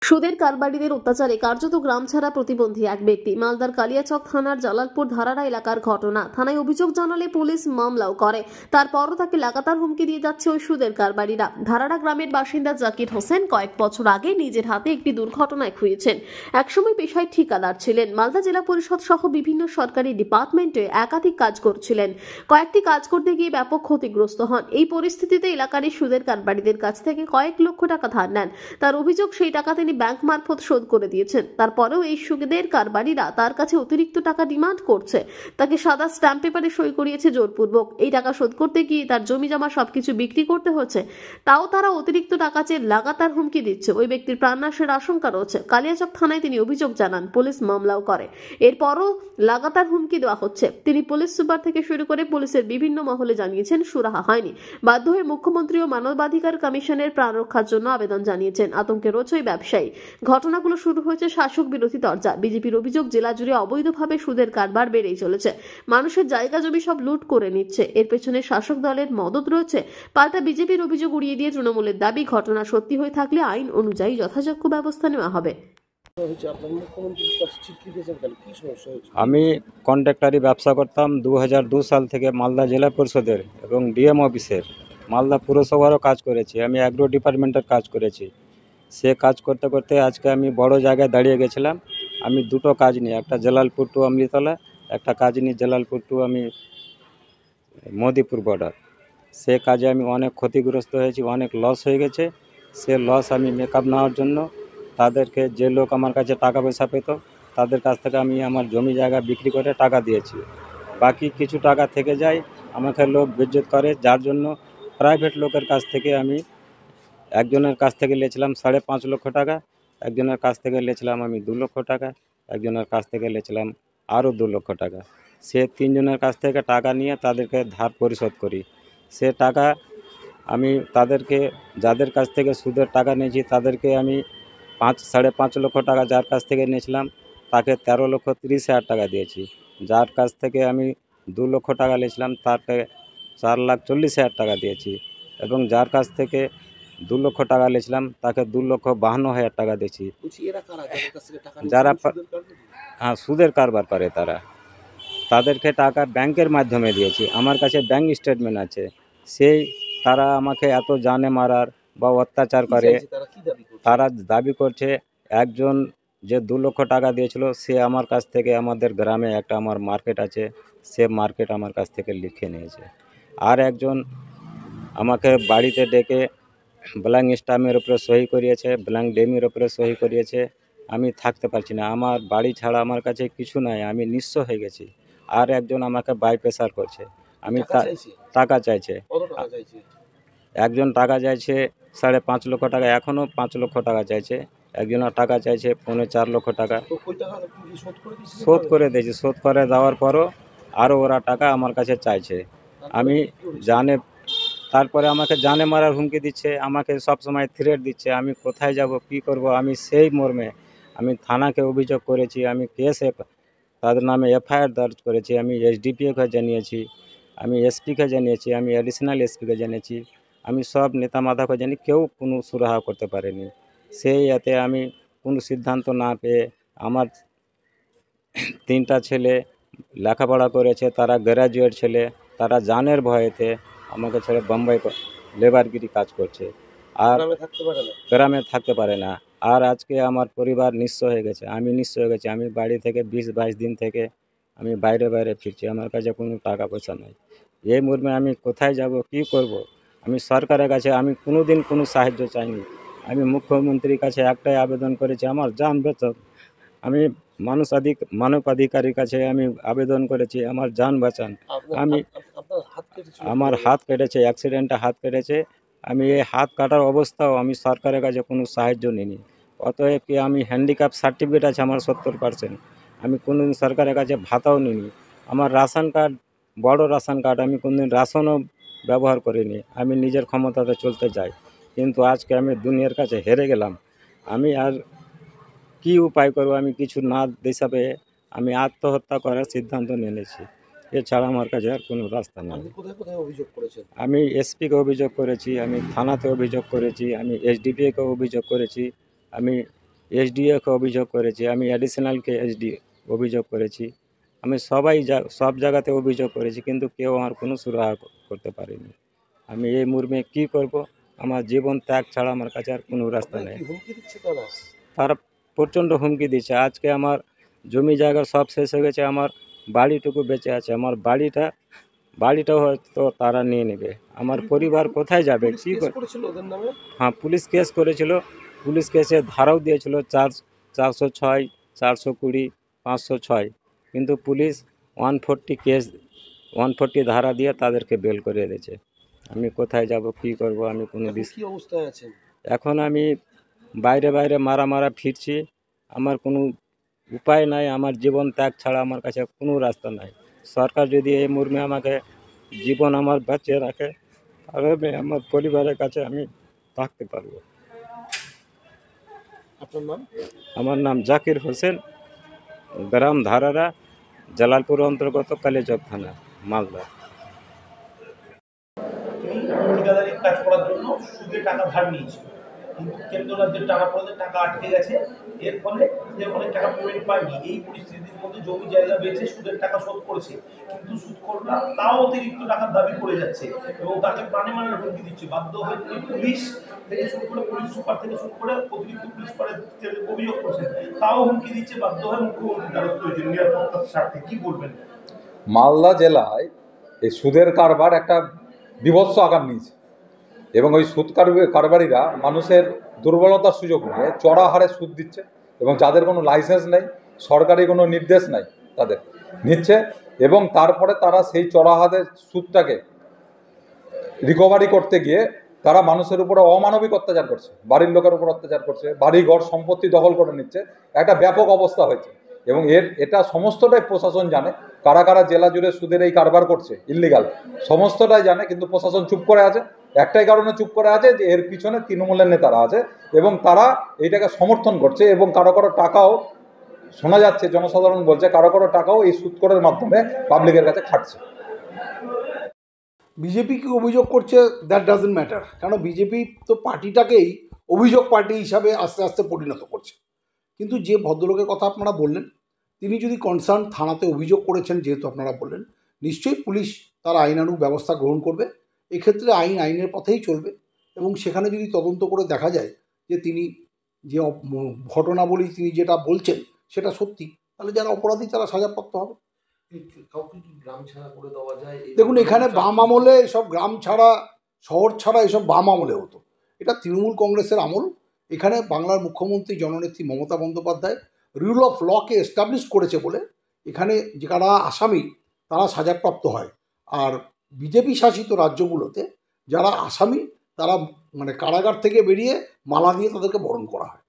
সুদের কারবারিদের অত্যাচারে কার্যত গ্রাম ছাড়া প্রতিবন্ধী এক ব্যক্তি। মালদার কালিয়াচক থানার জালালপুর ধারাড়া এলাকার ঘটনা। থানায় অভিযোগ জানালে পুলিশ মামলাও করে। তারপরও তাকে লাগাতার হুমকি দিয়ে যাচ্ছে ওই সুদের কারবারিরা। ধারাড়া গ্রামের বাসিন্দা জাকির হোসেন কয়েক বছর আগে নিজের হাতে একটি দুর্ঘটনায় খুঁজেছেন। একসময় পেশায় ঠিকাদার ছিলেন। মালদা জেলা পরিষদ সহ বিভিন্ন সরকারি ডিপার্টমেন্টে একাধিক কাজ করছিলেন। কয়েকটি কাজ করতে গিয়ে ব্যাপক ক্ষতিগ্রস্ত হন। এই পরিস্থিতিতে এলাকার সুদের কারবারিদের কাছ থেকে কয়েক লক্ষ টাকা ধার নেন। তার অভিযোগ, সেই টাকা তিনি ব্যাংক মারফত শোধ করে দিয়েছেন। তারপরেও এই সুদের কারবারিরা তার কাছে অতিরিক্ত টাকা ডিমান্ড করছে। তাকে সাদা স্ট্যাম্প পেপারে সই করিয়েছে জোরপূর্বক। এই টাকা শোধ করতে গিয়ে তার জমি জমা সবকিছু বিক্রি করতে হচ্ছে। তাও তারা অতিরিক্ত টাকা চেয়ে লাগাতার হুমকি দিচ্ছে। ওই ব্যক্তির প্রাণনাশের আশঙ্কা রয়েছে। কালিয়াচক থানায় তিনি অভিযোগ জানান, পুলিশ মামলাও করে। এরপরও লাগাতার হুমকি দেওয়া হচ্ছে। তিনি পুলিশ সুপার থেকে শুরু করে পুলিশের বিভিন্ন মহলে জানিয়েছেন সুরাহা হয়নি। বাধ্য হয়ে মুখ্যমন্ত্রী ও মানবাধিকার কমিশনের প্রাণ রক্ষার জন্য আবেদন জানিয়েছেন। আতঙ্কে রয়েছে ওই ব্যবসায়ী। ঘটনাগুলো শুরু হয়েছে শাসক বিরোধী তরজা। বিজেপির অভিযোগ, জেলা জুড়ে অবৈধভাবে সুদের কারবার বেড়েই চলেছে। মানুষের জায়গা জমি সব লুট করে নিচ্ছে। এর পেছনে শাসক দলের মদত রয়েছে। পাল্টা বিজেপির অভিযোগ উড়িয়ে দিয়ে তৃণমূলের দাবি, ঘটনা সত্যি হয়ে থাকলে আইন অনুযায়ী যথাযোগ্য ব্যবস্থা নেওয়া হবে। আমি কন্ট্রাক্টারি ব্যবসা করতাম 2002 সাল থেকে মালদা জেলা পরিষদের এবং ডিএম অফিসের। মালদা পুরসভারও কাজ করেছি। আমি অ্যাগ্রো ডিপার্টমেন্টের কাজ করেছি। সে কাজ করতে করতে আজকে আমি বড় জায়গায় দাঁড়িয়ে গেছিলাম। আমি দুটো কাজ নিয়ে, একটা জালালপুর টু অমৃতলা, একটা কাজ নিয়ে জালালপুর টু আমি মোদিপুর বর্ডার। সে কাজে আমি অনেক ক্ষতিগ্রস্ত হয়েছি, অনেক লস হয়ে গেছে। সে লস আমি মেকআপ নেওয়ার জন্য তাদেরকে, যে লোক আমার কাছে টাকা পয়সা পেত, তাদের কাছ থেকে আমি আমার জমি জায়গা বিক্রি করে টাকা দিয়েছি। বাকি কিছু টাকা থেকে যায়, আমাকে লোক বেজ্জত করে, যার জন্য প্রাইভেট লোকের কাছ থেকে আমি একজনের কাছ থেকে নিয়েছিলাম 5.5 লক্ষ টাকা, একজনের কাছ থেকে নিয়েছিলাম আমি 2 লক্ষ টাকা, একজনের কাছ থেকে নিয়েছিলাম আরও 2 লক্ষ টাকা। সে তিনজনের কাছ থেকে টাকা নিয়ে তাদেরকে ধার পরিশোধ করি। সে টাকা আমি তাদেরকে, যাদের কাছ থেকে সুদের টাকা নিয়েছি, তাদেরকে আমি 5.5 লক্ষ টাকা যার কাছ থেকে নিয়েছিলাম তাকে 13,30,000 টাকা দিয়েছি। যার কাছ থেকে আমি 2 লক্ষ টাকা নিয়েছিলাম তাকে 4,40,000 টাকা দিয়েছি। এবং যার কাছ থেকে 2 লক্ষ টাকা নিয়েছিলাম তাকে 2,52,000 টাকা দিয়েছি। যারা সুদের কারবার করে তাদেরকে টাকা ব্যাংকের মাধ্যমে দিয়েছি। আমার কাছে ব্যাংক স্টেটমেন্ট আছে। সেই তারা আমাকে এত জানে মারার বা অত্যাচার করে। তারা দাবি করছে, একজন যে 2 লক্ষ টাকা দিয়েছিল সে আমার কাছ থেকে, আমাদের গ্রামে একটা আমার মার্কেট আছে, সে মার্কেট আমার কাছ থেকে লিখে নিয়েছে। আর একজন আমাকে বাড়িতে ডেকে ব্ল্যাঙ্ক স্টাম্পের উপরে সহি করিয়েছে, ব্ল্যাঙ্ক ডেমির উপরে সহি করিয়েছে। আমি থাকতে পারছি না, আমার বাড়ি ছাড়া আমার কাছে কিছু নাই, আমি নিঃস্ব হয়ে গেছি। আর একজন আমাকে বাই প্রেসার করছে, আমি টাকা চাইছে। একজন টাকা চাইছে 5.5 লক্ষ টাকা, এখনও 5 লক্ষ টাকা চাইছে। একজনের টাকা চাইছে 4.5 লক্ষ টাকা। শোধ করে দিয়েছি। শোধ করে দেওয়ার পরও আরও ওরা টাকা আমার কাছে চাইছে। আমি তারপরে আমাকে জানে মারার হুমকি দিচ্ছে, আমাকে সবসময় থ্রেট দিচ্ছে। আমি কোথায় যাব, কী করব, আমি সেই মর্মে আমি থানাকে অভিযোগ করেছি। আমি তাদের নামে এফআইআর দর্জ করেছি। আমি এসডিপিওকে জানিয়েছি, আমি এসপিকে জানিয়েছি, আমি অ্যাডিশনাল এসপিকে জানিয়েছি। আমি সব নেতা মাথাকে জানি, কেউ কোনো সুরাহা করতে পারেনি। সেই এতে আমি কোনো সিদ্ধান্ত না পেয়ে, আমার 3টা ছেলে লেখাপড়া করেছে, তারা গ্র্যাজুয়েট ছেলে, তারা জানের ভয়েতে আমাকে ছেড়ে বোম্বাই লেবারগিরি কাজ করছে, আর গ্রামে থাকতে পারে না। আর আজকে আমার পরিবার নিঃস্ব হয়ে গেছে, আমি নিঃস্ব হয়ে গেছি। আমি বাড়ি থেকে 20-22 দিন থেকে আমি বাইরে ফিরছি, আমার কাছে কোনো টাকা পয়সা নেই। এই মর্মে আমি কোথায় যাব, কি করব? আমি সরকারের কাছে আমি কোনো দিন কোনো সাহায্য চাইনি। আমি মুখ্যমন্ত্রীর কাছে একটাই আবেদন করেছি, আমার জান বাঁচান। আমি মানবাধিকারীর কাছে আমি আবেদন করেছি, আমার জান বাঁচান। আমার হাত কেটেছে, অ্যাক্সিডেন্টে হাত কেটেছে। আমি এই হাত কাটার অবস্থাও আমি সরকারের কাছে কোনো সাহায্য নিইনি। অতএব কি আমি হ্যান্ডিক্যাপ সার্টিফিকেট আছে আমার 70%। আমি কোনোদিন সরকারের কাছে ভাতাও নিইনি। আমার রাশন কার্ড, বড় রাশন কার্ড, আমি কোনোদিন রাশনও ব্যবহার করিনি। আমি নিজের ক্ষমতাতে চলতে চাই, কিন্তু আজকে আমি দুনিয়ার কাছে হেরে গেলাম। আমি আর কি উপায় করব? আমি কিছু না দিশা পেয়ে আমি আত্মহত্যা করার সিদ্ধান্ত নিয়েছি। এছাড়া আমার কাছে আর কোনো রাস্তা নেই। আমি এসপিকে অভিযোগ করেছি, আমি থানাতে অভিযোগ করেছি, আমি এসডিপিওকে অভিযোগ করেছি, আমি এসডিওকে অভিযোগ করেছি, আমি অ্যাডিশনালকে অভিযোগ করেছি, আমি সব জায়গাতে অভিযোগ করেছি, কিন্তু কেউ আমার কোনো সুরাহা করতে পারেনি। আমি এই মুহূর্তে কী করব? আমার জীবন ত্যাগ ছাড়া আমার কাছে আর কোনো রাস্তা নেই। হুমকি দিচ্ছে তারা? তারা প্রচণ্ড হুমকি দিচ্ছে। আজকে আমার জমি জায়গা সব শেষ হয়ে গেছে, আমার বাড়িটুকু বেঁচে আছে, আমার বাড়িটাও হয়তো তারা নিয়ে নেবে। আমার পরিবার কোথায় যাবে? পুলিশ কী কেস করে? করেছিল ওদের নামে? হ্যাঁ, পুলিশ কেস করেছিল। পুলিশ কেসে ধারাও দিয়েছিল 406, 420, 506, কিন্তু পুলিশ 140 ধারা দিয়ে তাদেরকে বেল করে দিয়েছে। আমি কোথায় যাব, কী করব? আমি কোনো এখন কি অবস্থায় আছেন? এখন আমি বাইরে মারা ফিরছি। আমার কোনো উপায় নাই, আমার জীবন ত্যাগ ছাড়া আমার কাছে কোনো রাস্তা নাই। সরকার যদি এই মর্মে আমাকে জীবন আমার বাঁচিয়ে রাখে, তাহলে আমি আমার পরিবারের কাছে আমি থাকতে পারবো। আপনার নাম? আমার নাম জাকির হোসেন, গ্রাম ধারারা, জালালপুর অন্তর্গত কালিয়াচক থানা, মালদা। তিনি ঠিকাদারির কাজ করার জন্য সুদে টাকা ধার নিয়েছিল, কিন্তু কেন্দ্র রাজ্যের টাকা পড়ে টাকা আটকে গেছে। এর ফলে যে অনেক টাকা পেমেন্ট পায়নি। এই পরিস্থিতির মধ্যে জমি জায়গা বেচে সুদের টাকা শোধ করেছে, কিন্তু সুদখোররা তাও অতিরিক্ত টাকার দাবি করে যাচ্ছে এবং তাকে প্রাণে মারার হুমকি দিচ্ছে। বাধ্য হয়ে তিনি পুলিশ থেকে শুরু করে পুলিশ সুপার থেকে শুরু করে অতিরিক্ত পুলিশ সুপারের অভিযোগ করছেন, তাও হুমকি দিচ্ছে। বাধ্য হয়ে মুখ্যমন্ত্রী দ্বারস্থ হয়েছে নিরাপত্তার স্বার্থে। কি বলবেন? মালদা জেলায় এই সুদের কারবার একটা বীভৎস আকার নিয়েছে এবং ওই সুদ কারবারিরা মানুষের দুর্বলতার সুযোগ নিয়ে চড়া হারে সুদ দিচ্ছে এবং যাদের কোনো লাইসেন্স নেই, সরকারি কোনো নির্দেশ নাই, তাদের নিচ্ছে এবং তারপরে তারা সেই চড়া হারে সুদটাকে রিকভারি করতে গিয়ে তারা মানুষের উপরে অমানবিক অত্যাচার করছে, বাড়ির লোকের উপর অত্যাচার করছে, বাড়ি ঘর সম্পত্তি দখল করে নিচ্ছে। একটা ব্যাপক অবস্থা হয়েছে এবং এটা সমস্তটাই প্রশাসন জানে। কারা কারা জেলা জুড়ে সুদের এই কারবার করছে ইল্লিগাল, সমস্তটাই জানে, কিন্তু প্রশাসন চুপ করে আছে। একটাই কারণে চুপ করে আছে যে এর পিছনে তৃণমূলের নেতারা আছে এবং তারা এইটাকে সমর্থন করছে এবং কারো কারো টাকাও শোনা যাচ্ছে, জনসাধারণ বলছে কারো কারো টাকাও এই সুদখোরের মাধ্যমে পাবলিকের কাছে খাটছে। বিজেপিকে অভিযোগ করছে, দ্যাট ডাজন্ট ম্যাটার, কারণ বিজেপি তো পার্টিটাকেই অভিযোগ পার্টি হিসাবে আস্তে আস্তে পরিণত করছে। কিন্তু যে ভদ্রলোকের কথা আপনারা বললেন, তিনি যদি কনসার্ন থানাতে অভিযোগ করেছেন, যেহেতু আপনারা বললেন, নিশ্চয়ই পুলিশ তার আইনানুগ ব্যবস্থা গ্রহণ করবে। এক্ষেত্রে আইনের পথেই চলবে এবং সেখানে যদি তদন্ত করে দেখা যায় যে তিনি যে ঘটনাবলী তিনি যেটা বলছেন সেটা সত্যি, তাহলে যারা অপরাধী তারা সাজাপ্রাপ্ত হবে। কাউকে কি গ্রাম ছাড়া করে দেওয়া যায়? দেখুন, এখানে বাম আমলে এসব গ্রাম ছাড়া, শহর ছাড়া এসব বাম আমলে হতো। এটা তৃণমূল কংগ্রেসের আমল। এখানে বাংলার মুখ্যমন্ত্রী জননেত্রী মমতা বন্দ্যোপাধ্যায় রুল অফ লকে এস্টাবলিশ করেছে বলে এখানে যারা আসামি তারা সাজাপ্রাপ্ত হয়। আর বিজেপি শাসিত রাজ্যগুলোতে যারা আসামি তারা মানে কারাগার থেকে বেরিয়ে মালা দিয়ে তাদেরকে বরণ করা হয়।